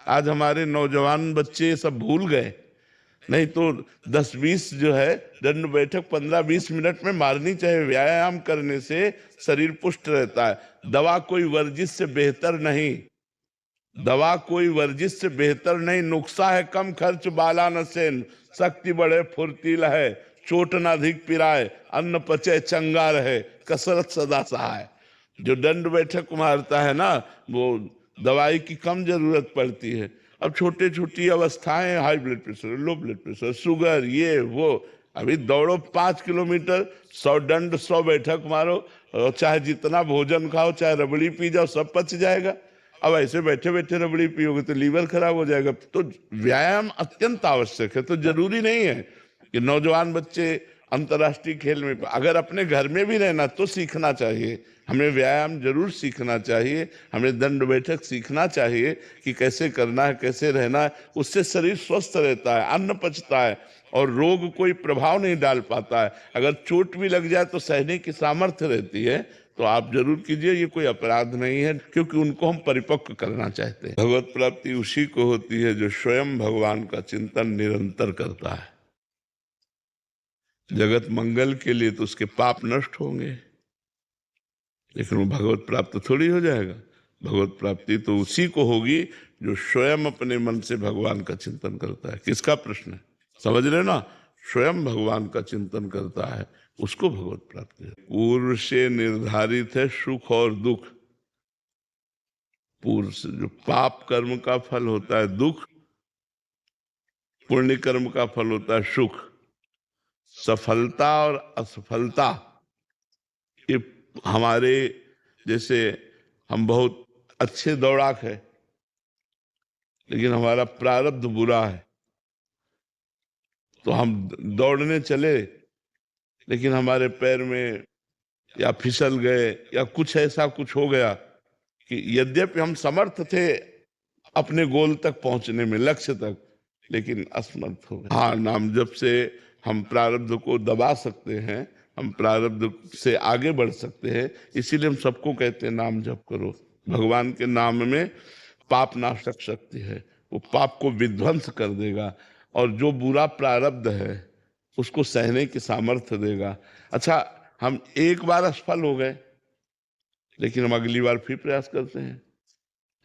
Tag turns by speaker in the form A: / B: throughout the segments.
A: आज हमारे नौजवान बच्चे सब भूल गए। नहीं तो 10-20 जो है दंड बैठक 15-20 मिनट में मारनी चाहिए। व्यायाम करने से शरीर पुष्ट रहता है। दवा कोई वर्जिश से बेहतर नहीं, दवा कोई वर्जिश से बेहतर नहीं। नुक्सा है कम खर्च बाला न सेन, शक्ति बढ़े फुर्तील है, चोट न अधिक पिराए, अन्न पचे चंगा रहे, कसरत सदा सहाय। जो दंड बैठक मारता है ना, वो दवाई की कम जरूरत पड़ती है। अब छोटे छोटी अवस्थाएं, high blood pressure, low blood pressure, sugar, ये वो, अभी दौड़ो 5 किलोमीटर, 100 दंड 100 बैठक मारो, और चाहे जितना भोजन खाओ, चाहे रबड़ी पी जाओ, सब पच जाएगा। अब ऐसे बैठे बैठे रबड़ी पियोगे तो लीवर खराब हो जाएगा। तो व्यायाम अत्यंत आवश्यक है। तो जरूरी नहीं है कि नौजवान बच्चे अंतर्राष्ट्रीय खेल में, अगर अपने घर में भी रहना तो सीखना चाहिए। हमें व्यायाम जरूर सीखना चाहिए, हमें दंड बैठक सीखना चाहिए कि कैसे करना है, कैसे रहना है। उससे शरीर स्वस्थ रहता है, अन्न पचता है और रोग कोई प्रभाव नहीं डाल पाता है। अगर चोट भी लग जाए तो सहने की सामर्थ्य रहती है। तो आप जरूर कीजिए, ये कोई अपराध नहीं है, क्योंकि उनको हम परिपक्व करना चाहते हैं। भगवत प्राप्ति उसी को होती है जो स्वयं भगवान का चिंतन निरंतर करता है। जगत मंगल के लिए तो उसके पाप नष्ट होंगे, लेकिन वो भगवत प्राप्त थोड़ी हो जाएगा। भगवत प्राप्ति तो उसी को होगी जो स्वयं अपने मन से भगवान का चिंतन करता है। किसका प्रश्न है, समझ रहे ना? स्वयं भगवान का चिंतन करता है, उसको भगवत प्राप्ति है। पूर्व से निर्धारित है सुख और दुख। पूर्व से जो पाप कर्म का फल होता है दुख, पुण्य कर्म का फल होता है सुख। सफलता और असफलता ये हमारे, जैसे हम बहुत अच्छे दौड़ाक है, लेकिन हमारा प्रारब्ध बुरा है, तो हम दौड़ने चले लेकिन हमारे पैर में या फिसल गए या कुछ ऐसा कुछ हो गया कि यद्यपि हम समर्थ थे अपने गोल तक पहुंचने में, लक्ष्य तक, लेकिन असमर्थ हो गए। हाँ, नाम जप से हम प्रारब्ध को दबा सकते हैं, हम प्रारब्ध से आगे बढ़ सकते हैं। इसीलिए हम सबको कहते हैं नाम जप करो। भगवान के नाम में पाप नाशक शक्ति है, वो पाप को विध्वंस कर देगा और जो बुरा प्रारब्ध है उसको सहने की सामर्थ्य देगा। अच्छा, हम एक बार असफल हो गए, लेकिन हम अगली बार फिर प्रयास करते हैं।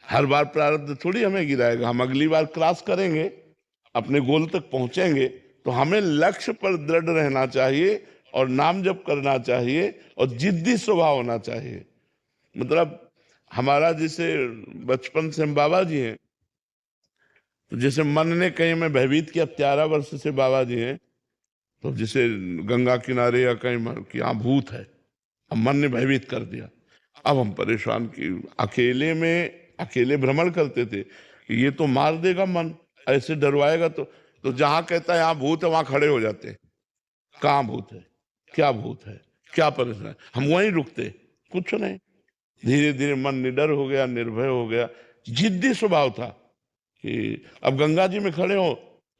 A: हर बार प्रारब्ध थोड़ी हमें गिराएगा, हम अगली बार क्रॉस करेंगे, अपने गोल तक पहुंचेंगे। तो हमें लक्ष्य पर दृढ़ रहना चाहिए और नाम जप करना चाहिए और जिद्दी स्वभाव होना चाहिए। मतलब हमारा जैसे बचपन से हम बाबा जी हैं, तो जैसे मन ने कहीं में भयभीत किया, 13 वर्ष से बाबा जी हैं, तो जैसे गंगा किनारे या कहीं कि यहाँ भूत है, अब मन ने भयभीत कर दिया। अब हम परेशान की, अकेले भ्रमण करते थे कि ये तो मार देगा मन, ऐसे डरवाएगा। तो जहां कहता है यहाँ भूत है वहां खड़े हो जाते। कहाँ भूत है, क्या भूत है, क्या परेशान है, हम वहीं रुकते, कुछ नहीं। धीरे धीरे मन निडर हो गया, निर्भय हो गया। जिद्दी स्वभाव था कि अब गंगा जी में खड़े हो,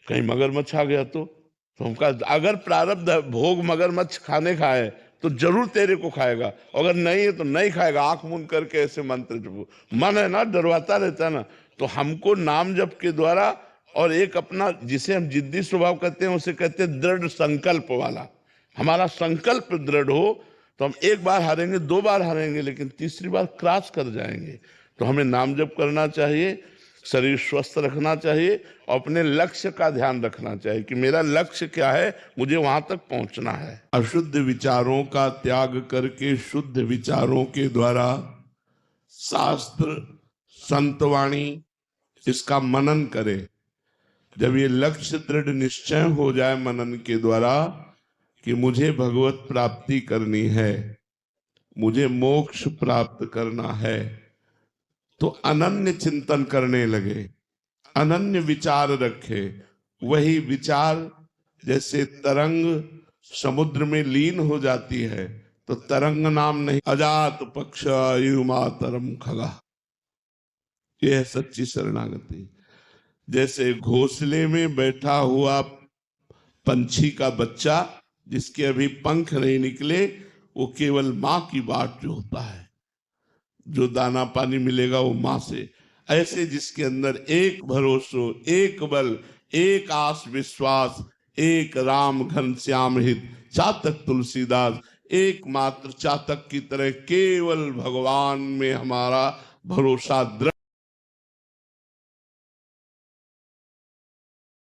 A: कहीं मगरमच्छ आ गया तो हम कहा अगर प्रारब्ध भोग मगरमच्छ खाने का है तो जरूर तेरे को खाएगा, अगर नहीं है तो नहीं खाएगा। आंख मूंद करके ऐसे मंत्र जपो। मन है ना, डरवाता रहता है ना। तो हमको नाम जप के द्वारा, और एक अपना जिसे हम जिद्दी स्वभाव कहते हैं उसे कहते हैं दृढ़ संकल्प वाला। हमारा संकल्प दृढ़ हो तो हम एक बार हारेंगे, 2 बार हारेंगे, लेकिन तीसरी बार क्रॉस कर जाएंगे। तो हमें नाम जप करना चाहिए, शरीर स्वस्थ रखना चाहिए और अपने लक्ष्य का ध्यान रखना चाहिए कि मेरा लक्ष्य क्या है, मुझे वहां तक पहुंचना है। अशुद्ध विचारों का त्याग करके शुद्ध विचारों के द्वारा शास्त्र संतवाणी इसका मनन करे। जब ये लक्ष्य दृढ़ निश्चय हो जाए मनन के द्वारा कि मुझे भगवत प्राप्ति करनी है, मुझे मोक्ष प्राप्त करना है, तो अनन्य चिंतन करने लगे, अनन्य विचार रखे। वही विचार जैसे तरंग समुद्र में लीन हो जाती है, तो तरंग नाम नहीं, अजात पक्ष युमातरम खगा, यह है सच्ची शरणागति। जैसे घोंसले में बैठा हुआ पंछी का बच्चा जिसके अभी पंख नहीं निकले, वो केवल माँ की बाट जोहता है, जो दाना पानी मिलेगा वो माँ से। ऐसे जिसके अंदर एक भरोसो, एक बल, एक आस विश्वास, एक राम घनश्याम हित, चातक तुलसीदास, एकमात्र चातक की तरह केवल भगवान में हमारा भरोसा दृढ़